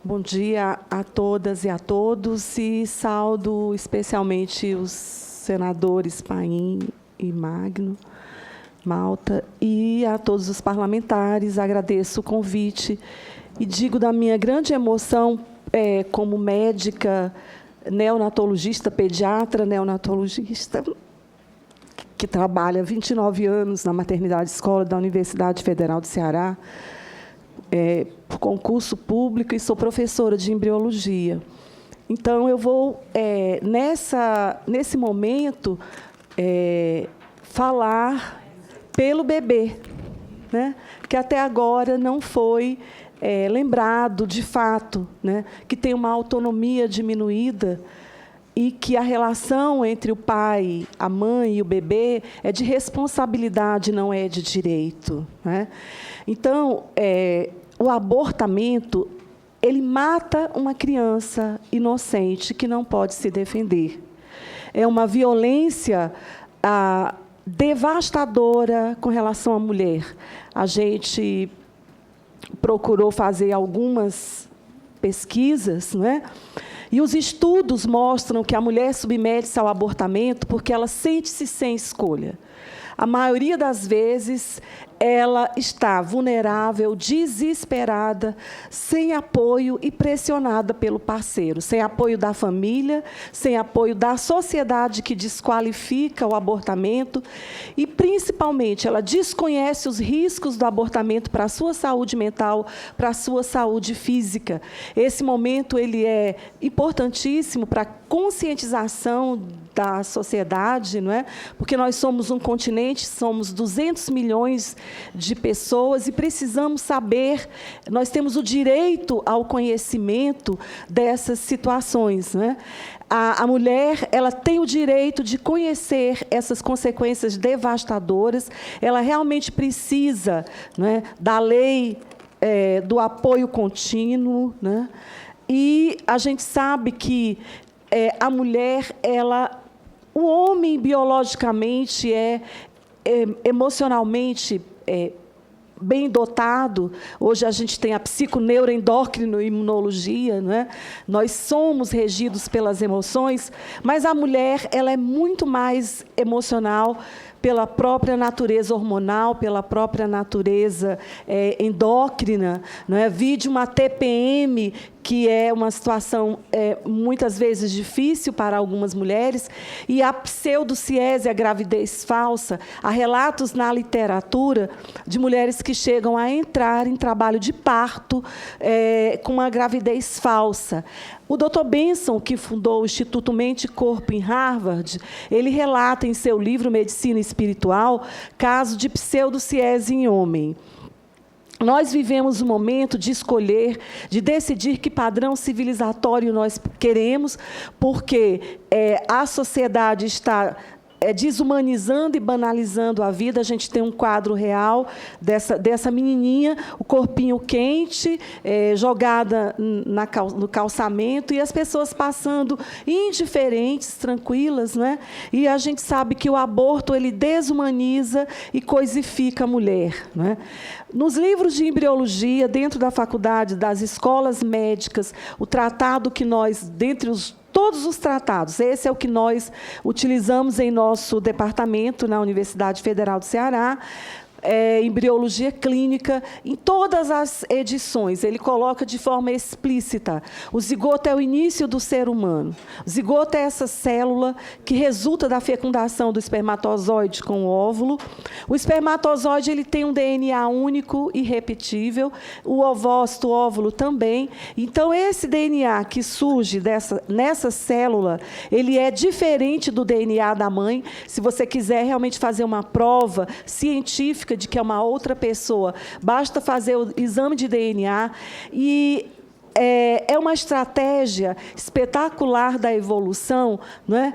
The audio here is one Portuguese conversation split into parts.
Bom dia a todas e a todos, e saúdo especialmente os senadores Paim e Magno, Malta, e a todos os parlamentares. Agradeço o convite e digo da minha grande emoção como médica, neonatologista, pediatra neonatologista, que trabalha há 29 anos na maternidade escola da Universidade Federal do Ceará, por concurso público, e sou professora de embriologia. Então, eu vou, nesse momento, falar pelo bebê, né, que até agora não foi lembrado, de fato, né, que tem uma autonomia diminuída e que a relação entre o pai, a mãe e o bebê é de responsabilidade, não é de direito, né? Então, o abortamento, ele mata uma criança inocente que não pode se defender. É uma violência devastadora com relação à mulher. A gente procurou fazer algumas pesquisas, né? E os estudos mostram que a mulher submete-se ao abortamento porque ela sente-se sem escolha. A maioria das vezes, ela está vulnerável, desesperada, sem apoio e pressionada pelo parceiro, sem apoio da família, sem apoio da sociedade que desqualifica o abortamento e, principalmente, ela desconhece os riscos do abortamento para a sua saúde mental, para a sua saúde física. Esse momento ele é importantíssimo para a conscientização da sociedade, não é? Porque nós somos um continente, somos 200 milhões de pessoas e precisamos saber, nós temos o direito ao conhecimento dessas situações, não é? A mulher, ela tem o direito de conhecer essas consequências devastadoras, ela realmente precisa, não é, da lei do apoio contínuo, né? E a gente sabe que a mulher, o homem biologicamente emocionalmente bem dotado. Hoje a gente tem a psiconeuroendócrino-imunologia, não é? Nós somos regidos pelas emoções, mas a mulher ela é muito mais emocional pela própria natureza hormonal, pela própria natureza endócrina, não é? Vide uma TPM, que é uma situação muitas vezes difícil para algumas mulheres, e a pseudociese, a gravidez falsa. Há relatos na literatura de mulheres que chegam a entrar em trabalho de parto com uma gravidez falsa. O Dr. Benson, que fundou o Instituto Mente e Corpo em Harvard, ele relata em seu livro Medicina Espiritual caso de pseudociese em homem. Nós vivemos um momento de escolher, de decidir que padrão civilizatório nós queremos, porque a sociedade está desumanizando e banalizando a vida. A gente tem um quadro real dessa menininha, o corpinho quente, jogada no calçamento, e as pessoas passando indiferentes, tranquilas, né? E a gente sabe que o aborto ele desumaniza e coisifica a mulher, né? Nos livros de embriologia, dentro da faculdade, das escolas médicas, o tratado que nós, dentre todos os tratados, esse é o que nós utilizamos em nosso departamento na Universidade Federal do Ceará, embriologia clínica, em todas as edições, ele coloca de forma explícita: o zigoto é o início do ser humano. O zigoto é essa célula que resulta da fecundação do espermatozoide com o óvulo. O espermatozoide ele tem um DNA único e irrepetível, o ovócito, o óvulo também. Então, esse DNA que surge nessa célula, ele é diferente do DNA da mãe. Se você quiser realmente fazer uma prova científica de que é uma outra pessoa, basta fazer o exame de DNA, e é uma estratégia espetacular da evolução, não é?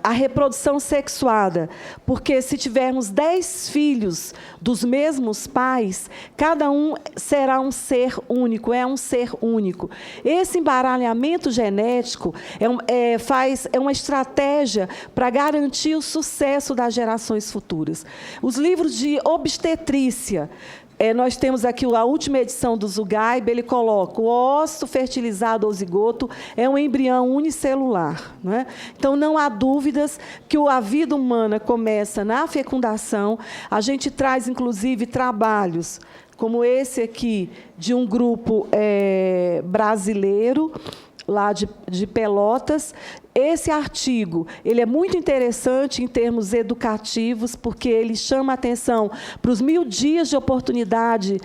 A reprodução sexuada, porque se tivermos 10 filhos dos mesmos pais, cada um será um ser único, é um ser único. Esse embaralhamento genético é uma estratégia para garantir o sucesso das gerações futuras. Os livros de obstetrícia Nós temos aqui a última edição do Zugaib, ele coloca: o óvulo fertilizado ou zigoto é um embrião unicelular. Não é? Então, não há dúvidas que a vida humana começa na fecundação. A gente traz, inclusive, trabalhos como esse aqui, de um grupo brasileiro, lá de Pelotas. Esse artigo ele é muito interessante em termos educativos, porque ele chama a atenção para os 1000 dias de oportunidade,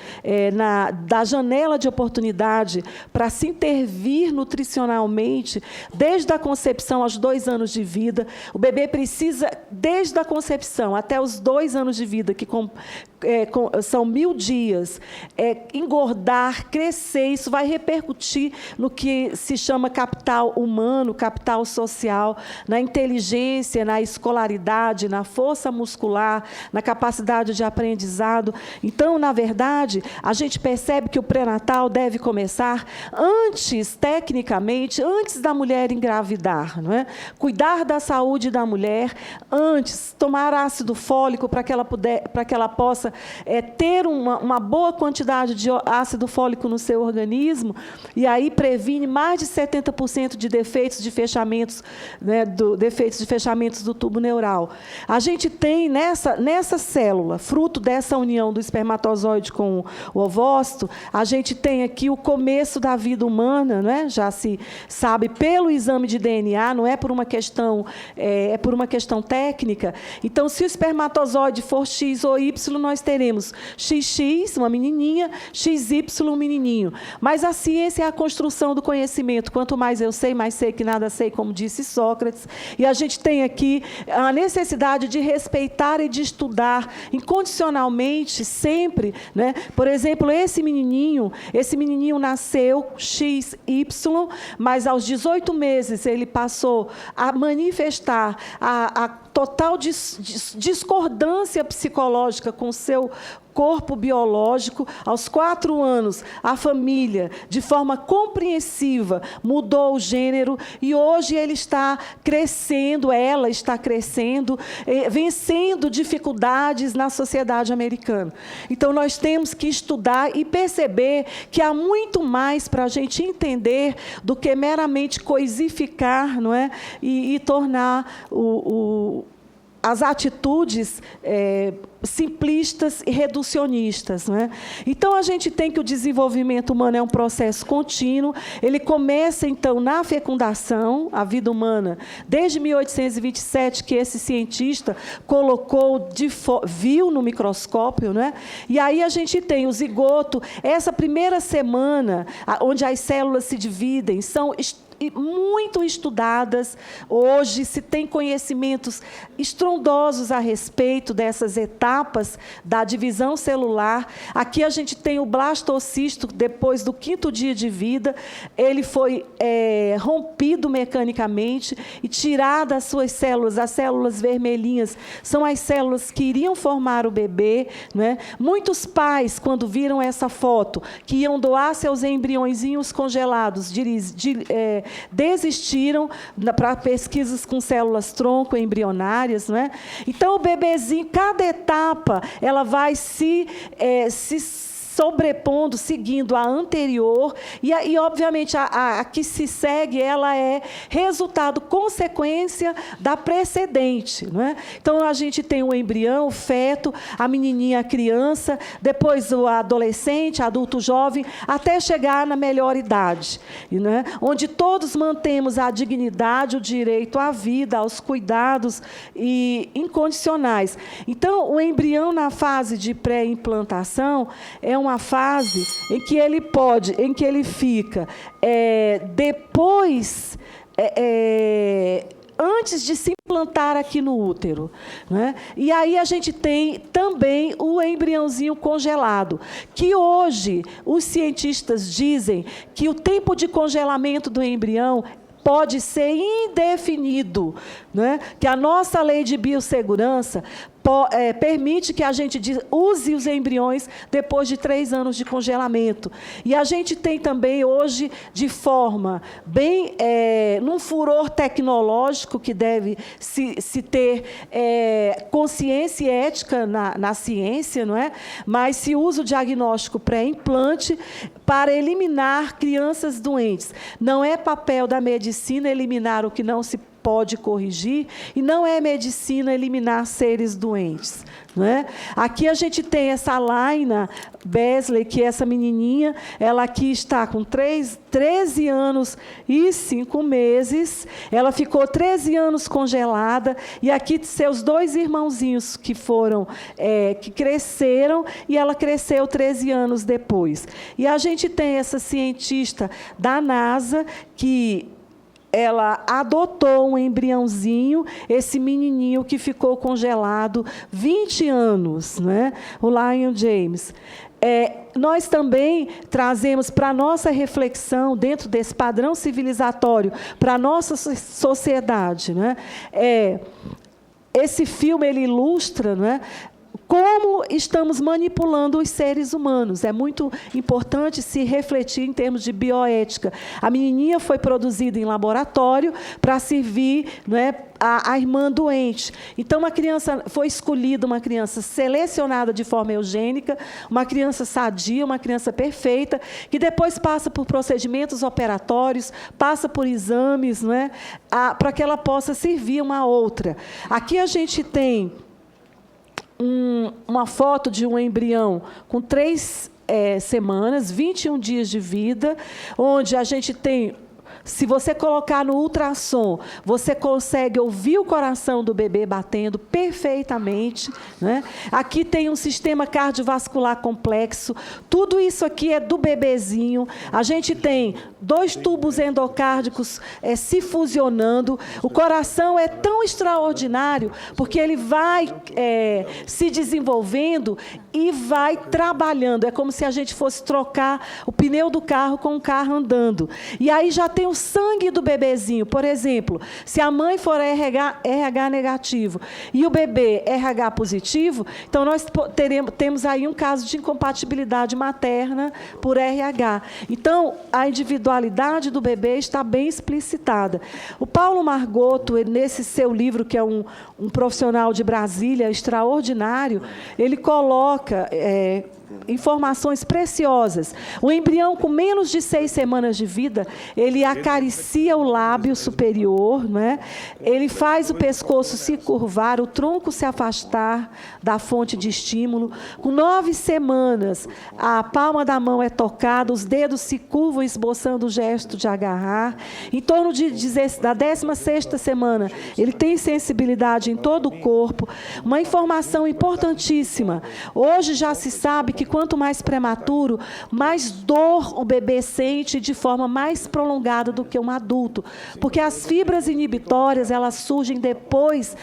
da janela de oportunidade para se intervir nutricionalmente, desde a concepção aos 2 anos de vida. O bebê precisa, desde a concepção até os 2 anos de vida, que são 1000 dias, engordar, crescer. Isso vai repercutir no que se chama capital humano, capital social, na inteligência, na escolaridade, na força muscular, na capacidade de aprendizado. Então, na verdade, a gente percebe que o pré-natal deve começar antes, tecnicamente, antes da mulher engravidar. Não é? Cuidar da saúde da mulher antes, tomar ácido fólico para que ela possa ter uma boa quantidade de ácido fólico no seu organismo, e aí previne mais de 70% de defeitos de fechamentos, defeitos de fechamentos do tubo neural. A gente tem nessa célula, fruto dessa união do espermatozoide com o ovócito, a gente tem aqui o começo da vida humana, né? Já se sabe pelo exame de DNA, não é por uma questão, é por uma questão técnica. Então, se o espermatozoide for X ou Y, nós teremos XX, uma menininha, XY, um menininho. Mas a ciência é a construção do conhecimento. Quanto mais eu sei, mais sei que nada sei, como disse Sócrates. E a gente tem aqui a necessidade de respeitar e de estudar incondicionalmente, sempre. Né? Por exemplo, esse menininho nasceu XY, mas aos 18 meses ele passou a manifestar a total discordância psicológica com o seu corpo biológico. Aos 4 anos, a família, de forma compreensiva, mudou o gênero, e hoje ele está crescendo, ela está crescendo, vencendo dificuldades na sociedade americana. Então, nós temos que estudar e perceber que há muito mais para a gente entender do que meramente coisificar, não é? E tornar as atitudes simplistas e reducionistas. Não é? Então, a gente tem que o desenvolvimento humano é um processo contínuo. Ele começa, então, na fecundação, a vida humana, desde 1827, que esse cientista colocou, viu no microscópio. Não é? E aí a gente tem o zigoto, essa primeira semana, onde as células se dividem, são muito estudadas. Hoje se tem conhecimentos estrondosos a respeito dessas etapas da divisão celular. Aqui a gente tem o blastocisto, depois do 5º dia de vida, ele foi rompido mecanicamente e tirado as suas células. As células vermelhinhas são as células que iriam formar o bebê. Né? Muitos pais, quando viram essa foto, que iam doar seus embriõezinhos congelados, desistiram para pesquisas com células tronco embrionárias. Não é? Então, o bebezinho, cada etapa, ela vai se sobrepondo, seguindo a anterior, e obviamente, a que se segue, ela é resultado, consequência da precedente. Não é? Então, a gente tem o embrião, o feto, a menininha, a criança, depois o adolescente, adulto jovem, até chegar na melhor idade, não é? Onde todos mantemos a dignidade, o direito à vida, aos cuidados incondicionais. Então, o embrião, na fase de pré-implantação, é uma fase em que ele fica depois, antes de se implantar aqui no útero. Né? E aí a gente tem também o embriãozinho congelado, que hoje os cientistas dizem que o tempo de congelamento do embrião pode ser indefinido, né? Que a nossa lei de biossegurança permite que a gente use os embriões depois de 3 anos de congelamento. E a gente tem também hoje, de forma bem, num furor tecnológico que deve se ter consciência e ética na ciência, não é? Mas se usa o diagnóstico pré-implante para eliminar crianças doentes. Não é papel da medicina eliminar o que não se pode corrigir, e não é medicina eliminar seres doentes. Não é? Aqui a gente tem essa Laina Besley, que é essa menininha, ela aqui está com 13 anos e 5 meses, ela ficou 13 anos congelada, e aqui seus 2 irmãozinhos que foram, que cresceram, e ela cresceu 13 anos depois. E a gente tem essa cientista da NASA, que ela adotou um embriãozinho, esse menininho que ficou congelado 20 anos, né? O Lion James. Nós também trazemos para a nossa reflexão, dentro desse padrão civilizatório, para a nossa sociedade, né? Esse filme ele ilustra, né, como estamos manipulando os seres humanos. É muito importante se refletir em termos de bioética. A menininha foi produzida em laboratório para servir, não é, a irmã doente. Então, uma criança foi escolhida, uma criança selecionada de forma eugênica, uma criança sadia, uma criança perfeita, que depois passa por procedimentos operatórios, passa por exames, não é, para que ela possa servir uma outra. Aqui a gente tem uma foto de um embrião com 3 semanas, 21 dias de vida, onde a gente tem, se você colocar no ultrassom, você consegue ouvir o coração do bebê batendo perfeitamente, né? Aqui tem um sistema cardiovascular complexo. Tudo isso aqui é do bebezinho. A gente tem 2 tubos endocárdicos se fusionando. O coração é tão extraordinário, porque ele vai se desenvolvendo e vai trabalhando. É como se a gente fosse trocar o pneu do carro com o carro andando. E aí já tem o sangue do bebezinho. Por exemplo, se a mãe for RH negativo e o bebê RH positivo, então nós temos aí um caso de incompatibilidade materna por RH. Então, a individualidade do bebê está bem explicitada. O Paulo Margotto, nesse seu livro, que é um profissional de Brasília extraordinário, ele coloca informações preciosas. O embrião com menos de 6 semanas de vida, ele acaricia o lábio superior, né? Ele faz o pescoço se curvar, o tronco se afastar da fonte de estímulo. Com 9 semanas, a palma da mão é tocada, os dedos se curvam, esboçando o gesto de agarrar. Em torno da 16ª semana, ele tem sensibilidade em todo o corpo. Uma informação importantíssima. Hoje já se sabe que quanto mais prematuro, mais dor o bebê sente de forma mais prolongada do que um adulto. Porque as fibras inibitórias, elas surgem depois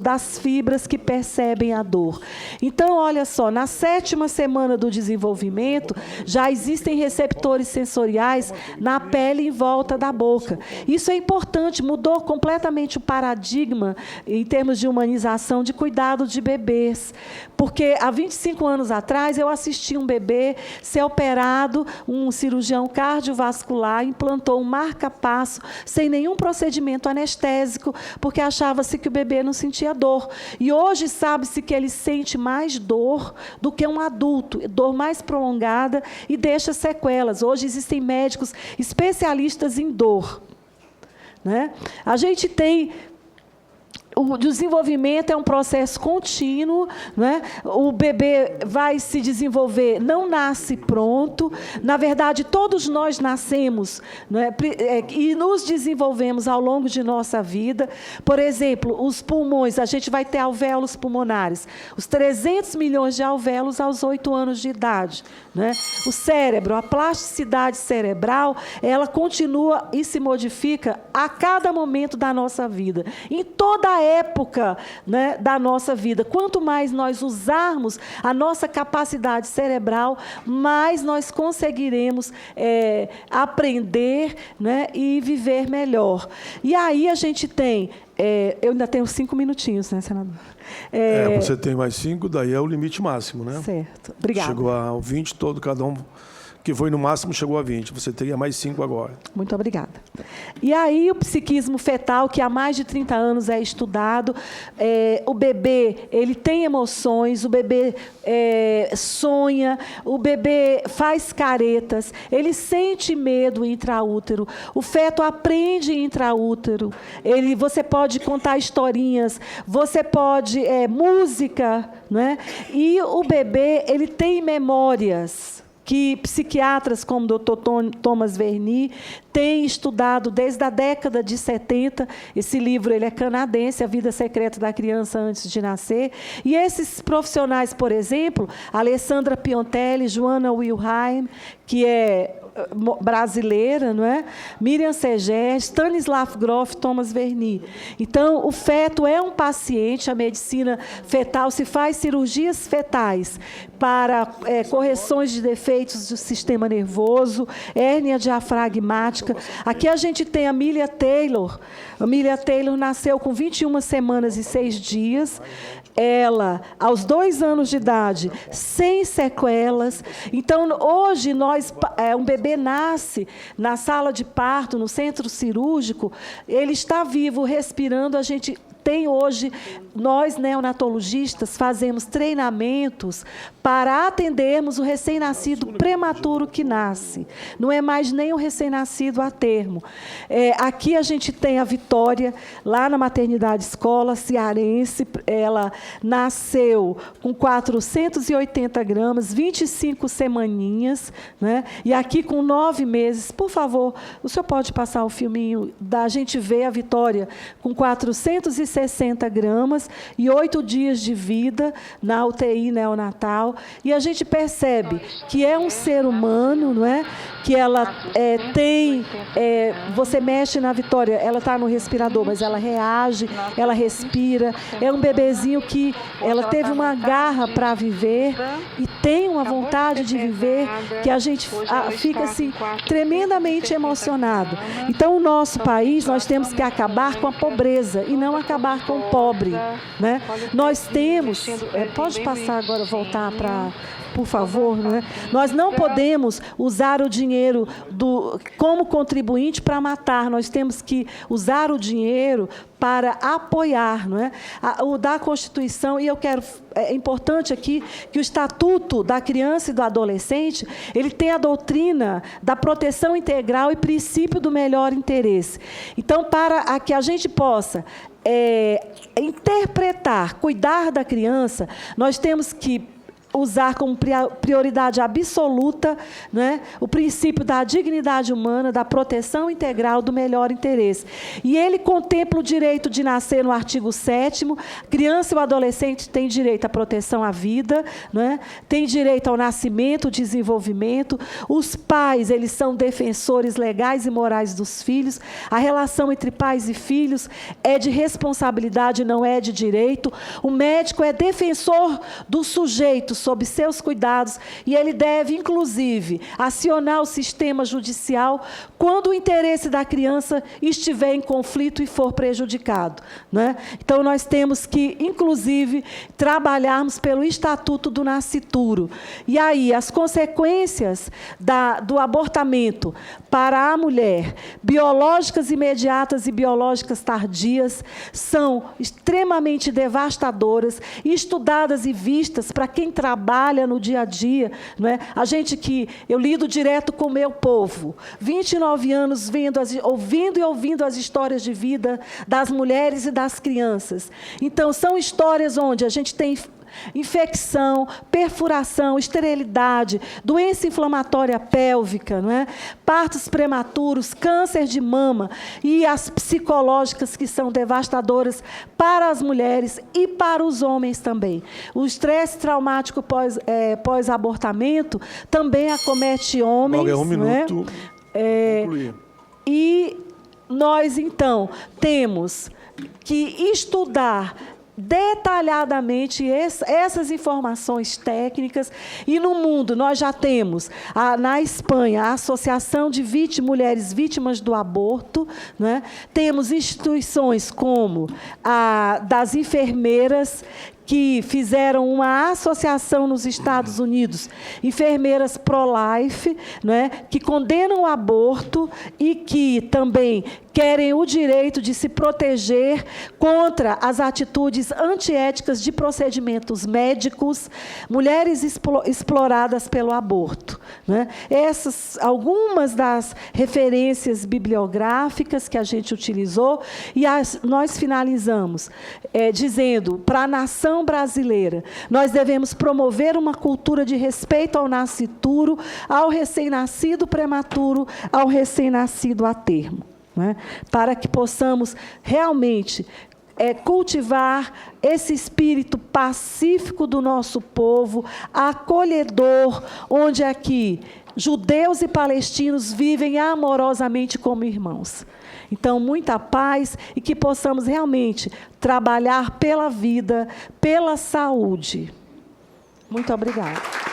das fibras que percebem a dor. Então, olha só, na 7ª semana do desenvolvimento, já existem receptores sensoriais na pele em volta da boca. Isso é importante, mudou completamente o paradigma em termos de humanização de cuidado de bebês. Porque há 25 anos atrás, eu assisti um bebê ser operado, um cirurgião cardiovascular implantou um marca-passo sem nenhum procedimento anestésico, porque achava-se que o bebê não sentia dor. E hoje sabe-se que ele sente mais dor do que um adulto, dor mais prolongada e deixa sequelas. Hoje existem médicos especialistas em dor, né? A gente tem... O desenvolvimento é um processo contínuo, né? O bebê vai se desenvolver, não nasce pronto. Na verdade, todos nós nascemos, né, e nos desenvolvemos ao longo de nossa vida. Por exemplo, os pulmões, a gente vai ter alvéolos pulmonares. Os 300 milhões de alvéolos aos 8 anos de idade, né? O cérebro, a plasticidade cerebral, ela continua e se modifica a cada momento da nossa vida. Em toda a época, né, da nossa vida. Quanto mais nós usarmos a nossa capacidade cerebral, mais nós conseguiremos aprender, né, e viver melhor. E aí a gente tem... eu ainda tenho 5 minutinhos, né, senador? Você tem mais 5, daí é o limite máximo, né? Certo. Obrigada. Chegou ao 20 todo, cada um que foi no máximo chegou a 20. Você teria mais 5 agora. Muito obrigada. E aí o psiquismo fetal, que há mais de 30 anos é estudado, o bebê, ele tem emoções, o bebê sonha, o bebê faz caretas, ele sente medo intraútero, o feto aprende intraútero, você pode contar historinhas, você pode... música, né? E o bebê, ele tem memórias que psiquiatras como o Dr. Thomas Verny têm estudado desde a década de 70. Esse livro ele é canadense, A Vida Secreta da Criança Antes de Nascer. E esses profissionais, por exemplo, Alessandra Piontelli, Joana Wilhelm, que é brasileira, não é? Miriam Seger, Stanislav Grof, Thomas Verny. Então, o feto é um paciente, a medicina fetal se faz cirurgias fetais para correções de defeitos do sistema nervoso, hérnia diafragmática. Aqui a gente tem a Amelia Taylor. A Amelia Taylor nasceu com 21 semanas e 6 dias. Ela, aos 2 anos de idade, sem sequelas. Então, hoje, um bebê nasce na sala de parto, no centro cirúrgico, ele está vivo, respirando, a gente... Tem hoje, nós neonatologistas fazemos treinamentos para atendermos o recém-nascido prematuro que nasce. Não é mais nem o recém-nascido a termo. Aqui a gente tem a Vitória, lá na maternidade escola cearense. Ela nasceu com 480 gramas, 25 semaninhas, né? E aqui com 9 meses. Por favor, o senhor pode passar o filminho da gente ver a Vitória com 460 gramas e 8 dias de vida na UTI neonatal. E a gente percebe que é um ser humano, não é? Que ela tem... você mexe na Vitória, ela está no respirador, mas ela reage, ela respira. É um bebezinho que ela teve uma garra para viver e tem uma vontade de viver que a gente fica assim, tremendamente emocionado. Então, o nosso país, nós temos que acabar com a pobreza e não acabar com o pobre, né? Nós temos... pode passar agora, voltar para... Por favor, né? Nós não podemos usar o dinheiro como contribuinte para matar. Nós temos que usar o dinheiro para apoiar, não é? O da Constituição, e é importante aqui que o Estatuto da Criança e do Adolescente, ele tem a doutrina da proteção integral e princípio do melhor interesse. Então, para que a gente possa interpretar, cuidar da criança, nós temos que usar como prioridade absoluta, né, o princípio da dignidade humana, da proteção integral do melhor interesse. E ele contempla o direito de nascer no artigo 7º, criança e o adolescente têm direito à proteção à vida, né, tem direito ao nascimento, desenvolvimento, os pais, eles são defensores legais e morais dos filhos, a relação entre pais e filhos é de responsabilidade, não é de direito, o médico é defensor do sujeito sob seus cuidados, e ele deve, inclusive, acionar o sistema judicial quando o interesse da criança estiver em conflito e for prejudicado, né? Então, nós temos que, inclusive, trabalharmos pelo Estatuto do Nascituro. E aí, as consequências do abortamento para a mulher, biológicas imediatas e biológicas tardias, são extremamente devastadoras, estudadas e vistas para quem trabalha no dia a dia, não é? Eu lido direto com o meu povo, 29 anos ouvindo as histórias de vida das mulheres e das crianças. Então, são histórias onde a gente tem infecção, perfuração, esterilidade, doença inflamatória pélvica, não é? Partos prematuros, câncer de mama e as psicológicas que são devastadoras para as mulheres e para os homens também. O estresse traumático pós-abortamento também acomete homens. Logo, minuto. E nós, então, temos que estudar detalhadamente essas informações técnicas. E no mundo nós já temos, na Espanha, a Associação de Mulheres Vítimas do Aborto, né? Temos instituições como a das enfermeiras, que fizeram uma associação nos Estados Unidos, enfermeiras pro-life, né, que condenam o aborto e que também querem o direito de se proteger contra as atitudes antiéticas de procedimentos médicos, mulheres exploradas pelo aborto, né? Essas algumas das referências bibliográficas que a gente utilizou, e nós finalizamos dizendo para a nação brasileira, nós devemos promover uma cultura de respeito ao nascituro, ao recém-nascido prematuro, ao recém-nascido a termo, né? Para que possamos realmente cultivar esse espírito pacífico do nosso povo, acolhedor, onde aqui judeus e palestinos vivem amorosamente como irmãos. Então, muita paz e que possamos realmente trabalhar pela vida, pela saúde. Muito obrigada.